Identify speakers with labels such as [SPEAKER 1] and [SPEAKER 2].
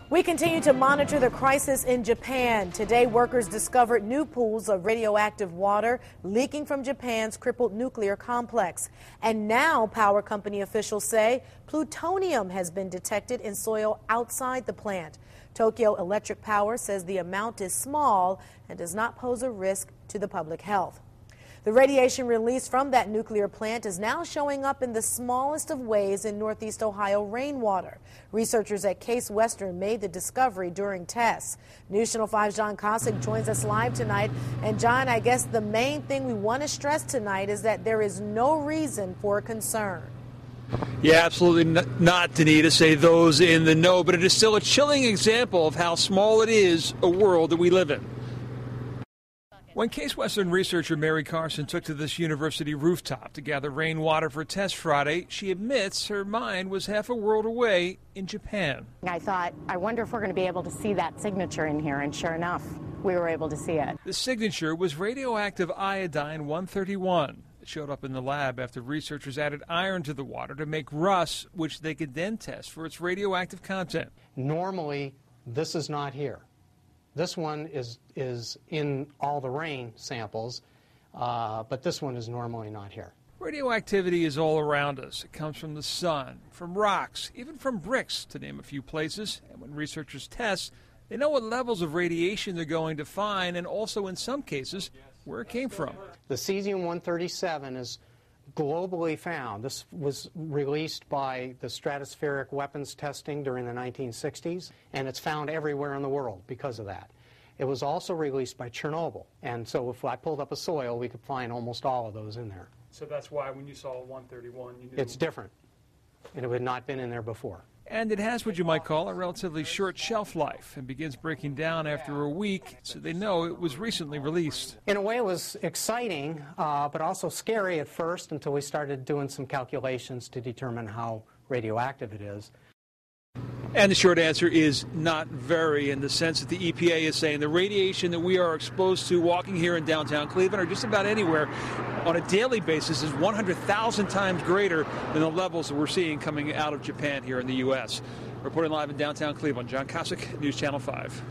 [SPEAKER 1] We continue to monitor the crisis in Japan. Today, workers discovered new pools of radioactive water leaking from Japan's crippled nuclear complex. And now power company officials say plutonium has been detected in soil outside the plant. Tokyo Electric Power says the amount is small and does not pose a risk to the public health. The radiation released from that nuclear plant is now showing up in the smallest of ways in Northeast Ohio rainwater. Researchers at Case Western made the discovery during tests. News Channel 5's John Kosich joins us live tonight. And John, I guess the main thing we want to stress tonight is that there is no reason for concern.
[SPEAKER 2] Yeah, absolutely not, Danita, say those in the know, but it is still a chilling example of how small it is, a world that we live in. When Case Western researcher Mary Carson took to this university rooftop to gather rainwater for tests Friday, she admits her mind was half a world away in Japan.
[SPEAKER 3] I thought, I wonder if we're going to be able to see that signature in here, and sure enough, we were able to see it.
[SPEAKER 2] The signature was radioactive iodine 131. It showed up in the lab after researchers added iron to the water to make rust, which they could then test for its radioactive content.
[SPEAKER 4] Normally, this is not here. This one is in all the rain samples, but this one is normally not here.
[SPEAKER 2] Radioactivity is all around us. It comes from the sun, from rocks, even from bricks, to name a few places. And when researchers test, they know what levels of radiation they're going to find, and also, in some cases, where it came from.
[SPEAKER 4] The cesium-137 is globally found. This was released by the stratospheric weapons testing during the 1960s, and it's found everywhere in the world because of that. It was also released by Chernobyl, and so if I pulled up a soil, we could find almost all of those in there.
[SPEAKER 2] So that's why when you saw 131, you knew
[SPEAKER 4] it's different, and it had not been in there before.
[SPEAKER 2] And it has what you might call a relatively short shelf life and begins breaking down after a week, so they know it was recently released.
[SPEAKER 4] In a way, it was exciting, but also scary at first until we started doing some calculations to determine how radioactive it is.
[SPEAKER 2] And the short answer is not very, in the sense that the EPA is saying the radiation that we are exposed to walking here in downtown Cleveland or just about anywhere on a daily basis is 100,000 times greater than the levels that we're seeing coming out of Japan here in the U.S. Reporting live in downtown Cleveland, John Kosich, News Channel 5.